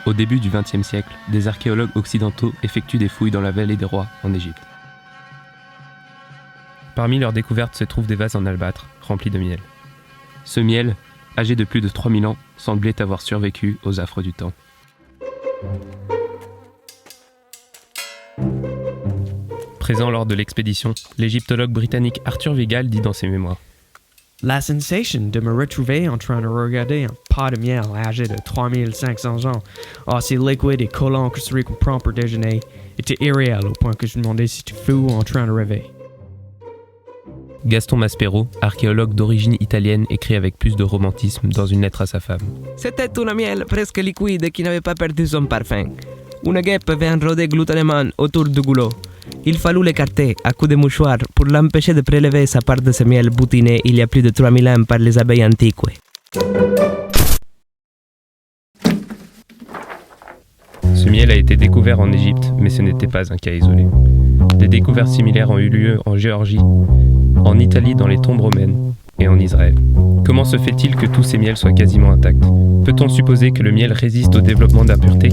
Au début du XXe siècle, des archéologues occidentaux effectuent des fouilles dans la vallée des rois, en Égypte. Parmi leurs découvertes se trouvent des vases en albâtre, remplis de miel. Ce miel, âgé de plus de 3000 ans, semblait avoir survécu aux affres du temps. Présent lors de l'expédition, l'égyptologue britannique Arthur Weigall dit dans ses mémoires: La sensation de me retrouver en train de regarder un pot de miel âgé de 3500 ans, aussi liquide et collant que celui qu'on prend pour déjeuner, était irréel au point que je me demandais si tu fous en train de rêver. Gaston Maspero, archéologue d'origine italienne, écrit avec plus de romantisme dans une lettre à sa femme. C'était un miel presque liquide qui n'avait pas perdu son parfum. Une guêpe vint rôder gloutonément autour du goulot. Il fallut l'écarter à coups de mouchoir pour l'empêcher de prélever sa part de ce miel boutiné il y a plus de 3000 ans par les abeilles antiques. Ce miel a été découvert en Égypte, mais ce n'était pas un cas isolé. Des découvertes similaires ont eu lieu en Géorgie, en Italie dans les tombes romaines et en Israël. Comment se fait-il que tous ces miels soient quasiment intacts? Peut-on supposer que le miel résiste au développement d'impuretés?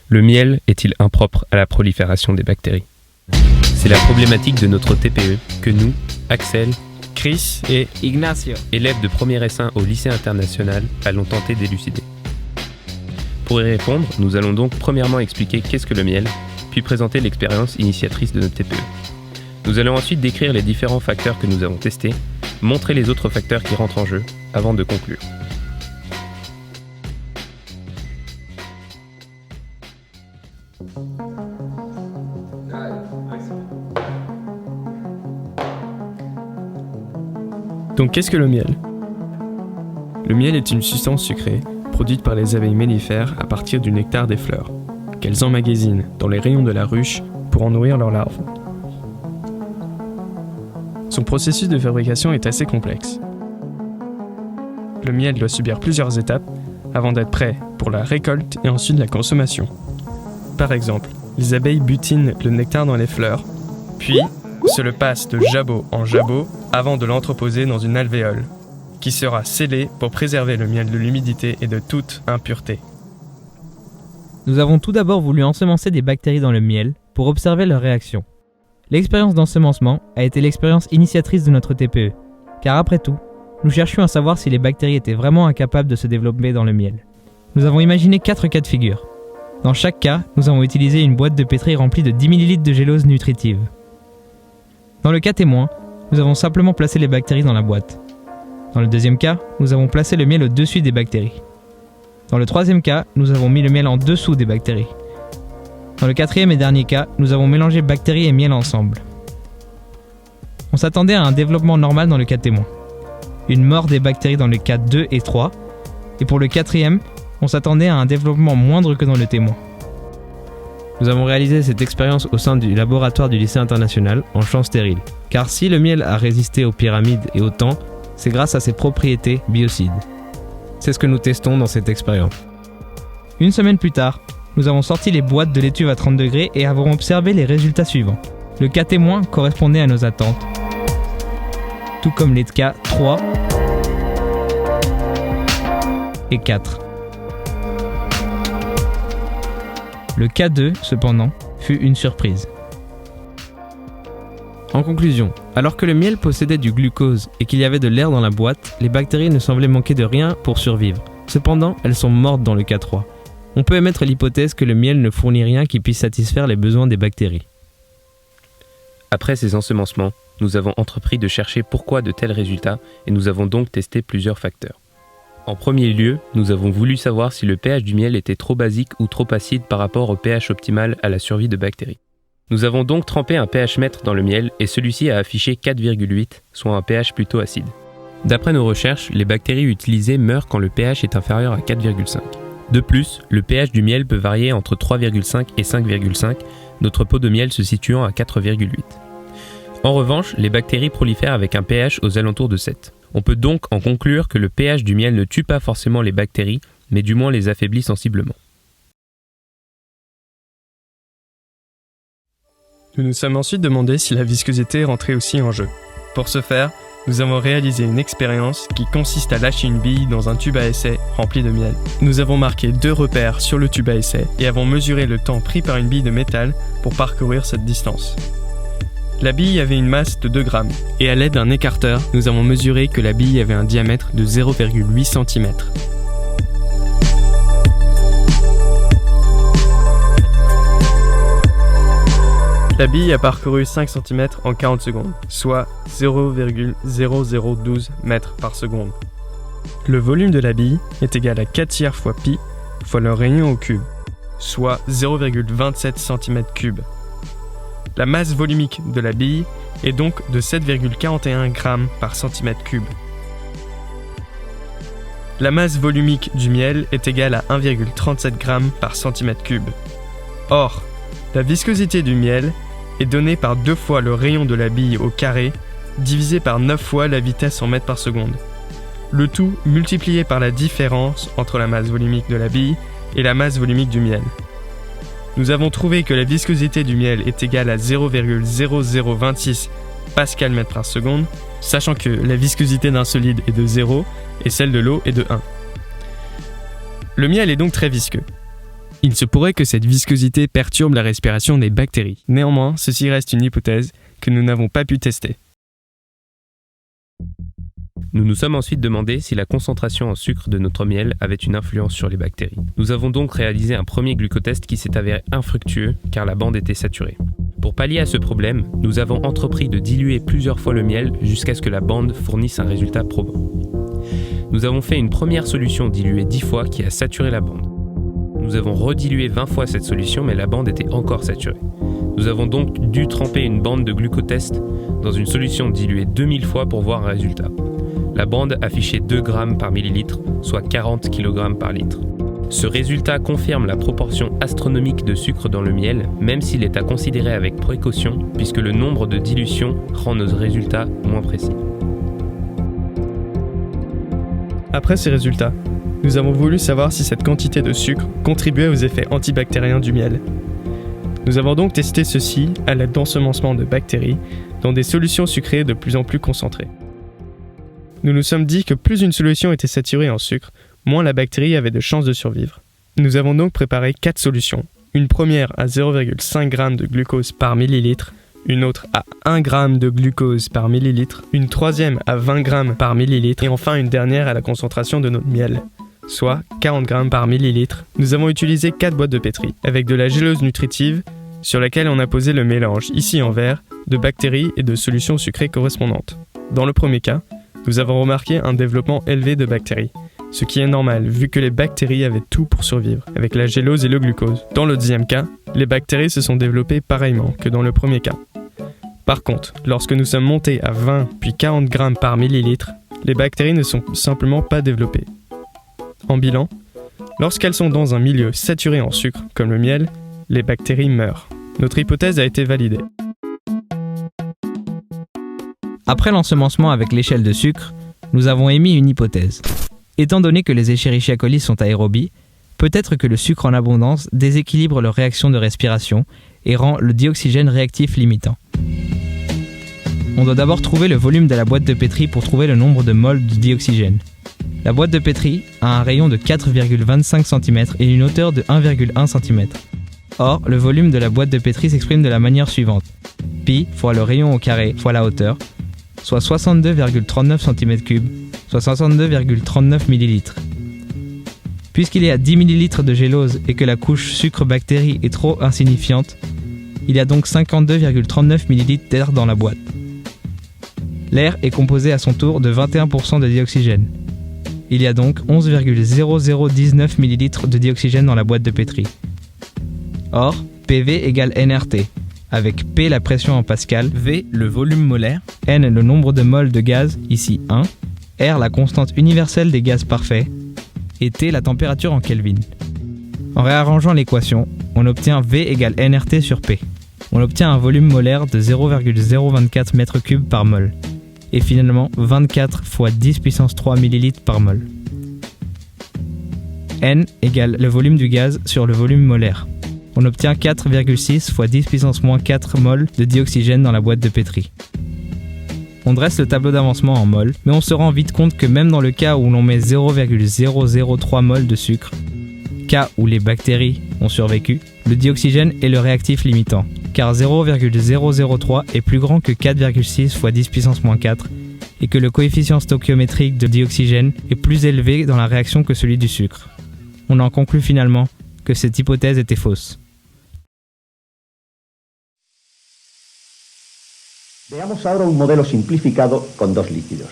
Le miel est-il impropre à la prolifération des bactéries? C'est la problématique de notre TPE que nous, Axel, Chris et Ignacio, élèves de premier essaim au lycée international, allons tenter d'élucider. Pour y répondre, nous allons donc premièrement expliquer qu'est-ce que le miel, puis présenter l'expérience initiatrice de notre TPE. Nous allons ensuite décrire les différents facteurs que nous avons testés, montrer les autres facteurs qui rentrent en jeu, avant de conclure. Donc qu'est-ce que le miel? Le miel est une substance sucrée produite par les abeilles mellifères à partir du nectar des fleurs, qu'elles emmagasinent dans les rayons de la ruche pour en nourrir leurs larves. Son processus de fabrication est assez complexe. Le miel doit subir plusieurs étapes avant d'être prêt pour la récolte et ensuite la consommation. Par exemple, les abeilles butinent le nectar dans les fleurs, puis se le passent de jabot en jabot avant de l'entreposer dans une alvéole, qui sera scellée pour préserver le miel de l'humidité et de toute impureté. Nous avons tout d'abord voulu ensemencer des bactéries dans le miel pour observer leur réaction. L'expérience d'ensemencement a été l'expérience initiatrice de notre TPE, car après tout, nous cherchions à savoir si les bactéries étaient vraiment incapables de se développer dans le miel. Nous avons imaginé 4 cas de figure. Dans chaque cas, nous avons utilisé une boîte de pétri remplie de 10 ml de gélose nutritive. Dans le cas témoin, nous avons simplement placé les bactéries dans la boîte. Dans le deuxième cas, nous avons placé le miel au-dessus des bactéries. Dans le troisième cas, nous avons mis le miel en dessous des bactéries. Dans le quatrième et dernier cas, nous avons mélangé bactéries et miel ensemble. On s'attendait à un développement normal dans le cas témoin. Une mort des bactéries dans le cas 2 et 3. Et pour le quatrième, on s'attendait à un développement moindre que dans le témoin. Nous avons réalisé cette expérience au sein du laboratoire du lycée international en champ stérile. Car si le miel a résisté aux pyramides et au temps, c'est grâce à ses propriétés biocides. C'est ce que nous testons dans cette expérience. Une semaine plus tard, nous avons sorti les boîtes de l'étuve à 30 degrés et avons observé les résultats suivants. Le cas témoin correspondait à nos attentes, tout comme les cas 3 et 4. Le cas 2, cependant, fut une surprise. En conclusion, alors que le miel possédait du glucose et qu'il y avait de l'air dans la boîte, les bactéries ne semblaient manquer de rien pour survivre. Cependant, elles sont mortes dans le cas 3. On peut émettre l'hypothèse que le miel ne fournit rien qui puisse satisfaire les besoins des bactéries. Après ces ensemencements, nous avons entrepris de chercher pourquoi de tels résultats et nous avons donc testé plusieurs facteurs. En premier lieu, nous avons voulu savoir si le pH du miel était trop basique ou trop acide par rapport au pH optimal à la survie de bactéries. Nous avons donc trempé un pH mètre dans le miel et celui-ci a affiché 4,8, soit un pH plutôt acide. D'après nos recherches, les bactéries utilisées meurent quand le pH est inférieur à 4,5. De plus, le pH du miel peut varier entre 3,5 et 5,5, notre pot de miel se situant à 4,8. En revanche, les bactéries prolifèrent avec un pH aux alentours de 7. On peut donc en conclure que le pH du miel ne tue pas forcément les bactéries, mais du moins les affaiblit sensiblement. Nous nous sommes ensuite demandé si la viscosité rentrait aussi en jeu. Pour ce faire, nous avons réalisé une expérience qui consiste à lâcher une bille dans un tube à essai rempli de miel. Nous avons marqué 2 repères sur le tube à essai et avons mesuré le temps pris par une bille de métal pour parcourir cette distance. La bille avait une masse de 2 grammes et à l'aide d'un écarteur, nous avons mesuré que la bille avait un diamètre de 0,8 cm. La bille a parcouru 5 cm en 40 secondes, soit 0,0012 mètres par seconde. Le volume de la bille est égal à 4/4 fois pi fois le rayon au cube, soit 0,27 cm3. La masse volumique de la bille est donc de 7,41 g par cm3. La masse volumique du miel est égale à 1,37 g par cm3. Or, la viscosité du miel est donnée par 2 fois le rayon de la bille au carré, divisé par 9 fois la vitesse en mètres par seconde. Le tout multiplié par la différence entre la masse volumique de la bille et la masse volumique du miel. Nous avons trouvé que la viscosité du miel est égale à 0,0026 pascal mètre par seconde, sachant que la viscosité d'un solide est de 0 et celle de l'eau est de 1. Le miel est donc très visqueux. Il se pourrait que cette viscosité perturbe la respiration des bactéries. Néanmoins, ceci reste une hypothèse que nous n'avons pas pu tester. Nous nous sommes ensuite demandé si la concentration en sucre de notre miel avait une influence sur les bactéries. Nous avons donc réalisé un premier glucotest qui s'est avéré infructueux car la bande était saturée. Pour pallier à ce problème, nous avons entrepris de diluer plusieurs fois le miel jusqu'à ce que la bande fournisse un résultat probant. Nous avons fait une première solution diluée 10 fois qui a saturé la bande. Nous avons redilué 20 fois cette solution mais la bande était encore saturée. Nous avons donc dû tremper une bande de glucotest dans une solution diluée 2000 fois pour voir un résultat. La bande affichait 2 grammes par millilitre, soit 40 kg par litre. Ce résultat confirme la proportion astronomique de sucre dans le miel, même s'il est à considérer avec précaution, puisque le nombre de dilutions rend nos résultats moins précis. Après ces résultats, nous avons voulu savoir si cette quantité de sucre contribuait aux effets antibactériens du miel. Nous avons donc testé ceci à l'aide d'ensemencement de bactéries dans des solutions sucrées de plus en plus concentrées. Nous nous sommes dit que plus une solution était saturée en sucre, moins la bactérie avait de chances de survivre. Nous avons donc préparé 4 solutions. Une première à 0,5 g de glucose par millilitre, une autre à 1 g de glucose par millilitre, une troisième à 20 g par millilitre et enfin une dernière à la concentration de notre miel, soit 40 g par millilitre. Nous avons utilisé 4 boîtes de pétri avec de la gélose nutritive sur laquelle on a posé le mélange, ici en verre, de bactéries et de solutions sucrées correspondantes. Dans le premier cas, nous avons remarqué un développement élevé de bactéries, ce qui est normal vu que les bactéries avaient tout pour survivre, avec la gélose et le glucose. Dans le deuxième cas, les bactéries se sont développées pareillement que dans le premier cas. Par contre, lorsque nous sommes montés à 20 puis 40 g par millilitre, les bactéries ne sont simplement pas développées. En bilan, lorsqu'elles sont dans un milieu saturé en sucre, comme le miel, les bactéries meurent. Notre hypothèse a été validée. Après l'ensemencement avec l'échelle de sucre, nous avons émis une hypothèse. Étant donné que les Escherichia coli sont aérobies, peut-être que le sucre en abondance déséquilibre leur réaction de respiration et rend le dioxygène réactif limitant. On doit d'abord trouver le volume de la boîte de pétri pour trouver le nombre de moles de dioxygène. La boîte de pétri a un rayon de 4,25 cm et une hauteur de 1,1 cm. Or, le volume de la boîte de pétri s'exprime de la manière suivante. Pi fois le rayon au carré fois la hauteur, soit 62,39 cm3, soit 62,39 ml. Puisqu'il y a 10 ml de gélose et que la couche sucre-bactérie est trop insignifiante, il y a donc 52,39 ml d'air dans la boîte. L'air est composé à son tour de 21% de dioxygène. Il y a donc 11,0019 ml de dioxygène dans la boîte de pétri. Or, PV égale nRT, avec P la pression en pascal, V le volume molaire, N le nombre de moles de gaz, ici 1, R la constante universelle des gaz parfaits, et T la température en Kelvin. En réarrangeant l'équation, on obtient V égale nRT sur P. On obtient un volume molaire de 0,024 m3 par mol, et finalement 24 fois 10 puissance 3 ml par mol. N égale le volume du gaz sur le volume molaire. On obtient 4,6 fois 10 puissance moins 4 mol de dioxygène dans la boîte de pétri. On dresse le tableau d'avancement en mol, mais on se rend vite compte que même dans le cas où l'on met 0,003 mol de sucre, cas où les bactéries ont survécu, le dioxygène est le réactif limitant, car 0,003 est plus grand que 4,6 fois 10 puissance moins 4, et que le coefficient stoichiométrique de dioxygène est plus élevé dans la réaction que celui du sucre. On en conclut finalement que cette hypothèse était fausse. Veamos ahora un modelo simplificado con dos líquidos.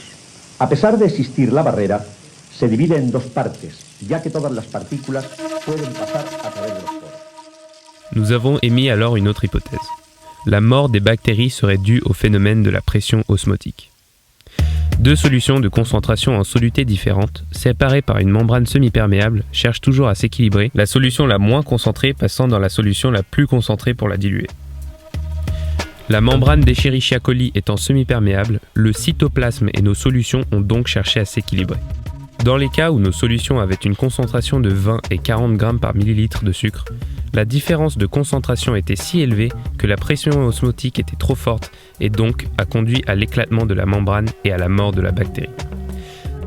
A pesar de existir la barrera, se divide en dos partes, ya que todas las partículas pueden pasar a través de los poros. Nous avons émis alors une autre hypothèse. La mort des bactéries serait due au phénomène de la pression osmotique. Deux solutions de concentration en solutés différentes, séparées par une membrane semi-perméable, cherchent toujours à s'équilibrer, la solution la moins concentrée passant dans la solution la plus concentrée pour la diluer. La membrane d'Escherichia coli étant semi-perméable, le cytoplasme et nos solutions ont donc cherché à s'équilibrer. Dans les cas où nos solutions avaient une concentration de 20 et 40 grammes par millilitre de sucre, la différence de concentration était si élevée que la pression osmotique était trop forte et donc a conduit à l'éclatement de la membrane et à la mort de la bactérie.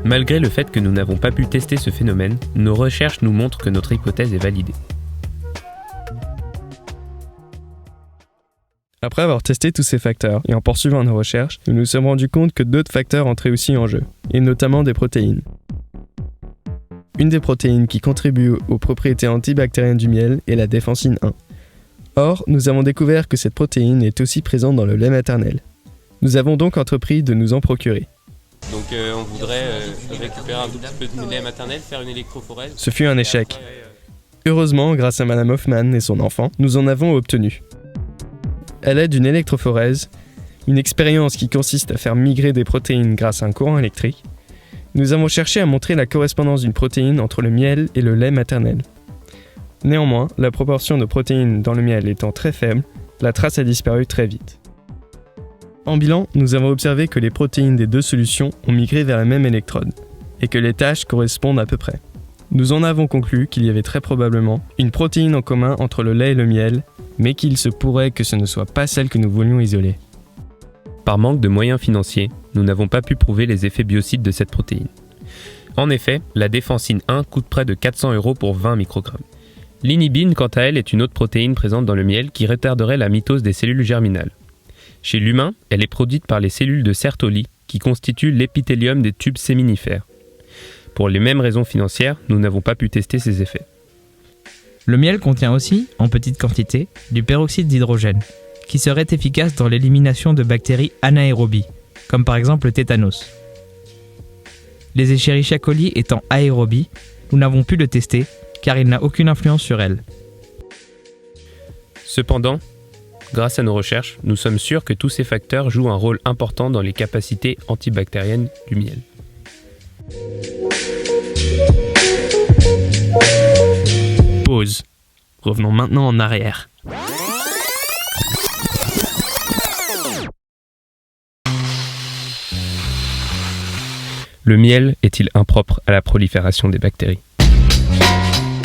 Malgré le fait que nous n'avons pas pu tester ce phénomène, nos recherches nous montrent que notre hypothèse est validée. Après avoir testé tous ces facteurs et en poursuivant nos recherches, nous nous sommes rendus compte que d'autres facteurs entraient aussi en jeu, et notamment des protéines. Une des protéines qui contribue aux propriétés antibactériennes du miel est la défensine 1. Or, nous avons découvert que cette protéine est aussi présente dans le lait maternel. Nous avons donc entrepris de nous en procurer. Donc on voudrait récupérer un tout petit peu de lait maternel, faire une électrophorèse. Ce fut un échec. Heureusement, grâce à Madame Hoffman et son enfant, nous en avons obtenu. À l'aide d'une électrophorèse, une expérience qui consiste à faire migrer des protéines grâce à un courant électrique, nous avons cherché à montrer la correspondance d'une protéine entre le miel et le lait maternel. Néanmoins, la proportion de protéines dans le miel étant très faible, la trace a disparu très vite. En bilan, nous avons observé que les protéines des deux solutions ont migré vers la même électrode, et que les tâches correspondent à peu près. Nous en avons conclu qu'il y avait très probablement une protéine en commun entre le lait et le miel, mais qu'il se pourrait que ce ne soit pas celle que nous voulions isoler. Par manque de moyens financiers, nous n'avons pas pu prouver les effets biocides de cette protéine. En effet, la défensine 1 coûte près de 400 € pour 20 microgrammes. L'inhibine, quant à elle, est une autre protéine présente dans le miel qui retarderait la mitose des cellules germinales. Chez l'humain, elle est produite par les cellules de Sertoli, qui constituent l'épithélium des tubes séminifères. Pour les mêmes raisons financières, nous n'avons pas pu tester ces effets. Le miel contient aussi, en petite quantité, du peroxyde d'hydrogène, qui serait efficace dans l'élimination de bactéries anaérobies, comme par exemple le tétanos. Les Escherichia coli étant aérobies, nous n'avons pu le tester, car il n'a aucune influence sur elles. Cependant, grâce à nos recherches, nous sommes sûrs que tous ces facteurs jouent un rôle important dans les capacités antibactériennes du miel. Pause. Revenons maintenant en arrière. Le miel est-il impropre à la prolifération des bactéries ?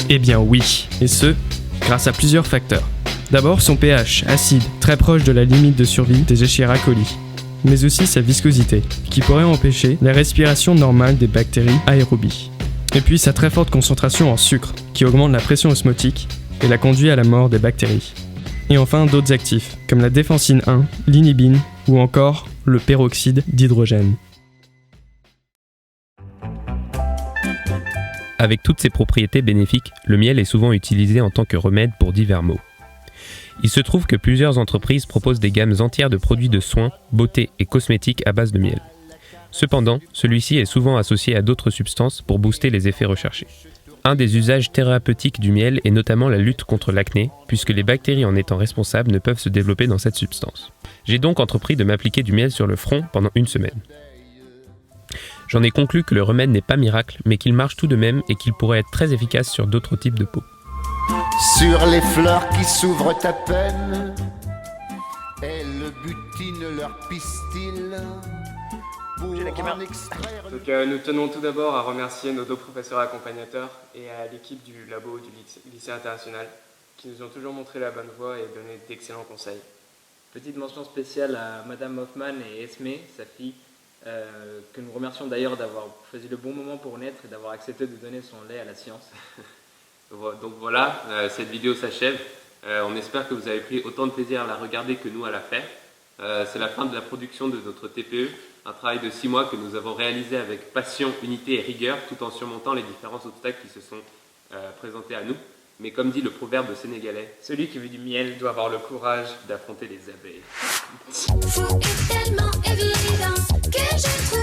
Eh bien oui, et ce, grâce à plusieurs facteurs. D'abord son pH, acide, très proche de la limite de survie des Escherichia coli, mais aussi sa viscosité, qui pourrait empêcher la respiration normale des bactéries aérobies. Et puis sa très forte concentration en sucre, qui augmente la pression osmotique et la conduit à la mort des bactéries. Et enfin d'autres actifs, comme la défensine 1, l'inhibine ou encore le peroxyde d'hydrogène. Avec toutes ses propriétés bénéfiques, le miel est souvent utilisé en tant que remède pour divers maux. Il se trouve que plusieurs entreprises proposent des gammes entières de produits de soins, beauté et cosmétiques à base de miel. Cependant, celui-ci est souvent associé à d'autres substances pour booster les effets recherchés. Un des usages thérapeutiques du miel est notamment la lutte contre l'acné, puisque les bactéries en étant responsables ne peuvent se développer dans cette substance. J'ai donc entrepris de m'appliquer du miel sur le front pendant une semaine. J'en ai conclu que le remède n'est pas miracle, mais qu'il marche tout de même et qu'il pourrait être très efficace sur d'autres types de peau. Sur les fleurs qui s'ouvrent à peine, elles butinent leur pistil pour en extraire... Donc, nous tenons tout d'abord à remercier nos deux professeurs accompagnateurs et à l'équipe du labo du lycée international qui nous ont toujours montré la bonne voie et donné d'excellents conseils. Petite mention spéciale à Madame Hoffman et Esme, sa fille, que nous remercions d'ailleurs d'avoir choisi le bon moment pour naître et d'avoir accepté de donner son lait à la science. Donc voilà, cette vidéo s'achève. On espère que vous avez pris autant de plaisir à la regarder que nous à la faire. C'est la fin de la production de notre TPE, un travail de 6 mois que nous avons réalisé avec passion, unité et rigueur, tout en surmontant les différents obstacles qui se sont présentés à nous. Mais comme dit le proverbe sénégalais, Celui qui veut du miel doit avoir le courage d'affronter les abeilles. Fou est tellement évident que je trouve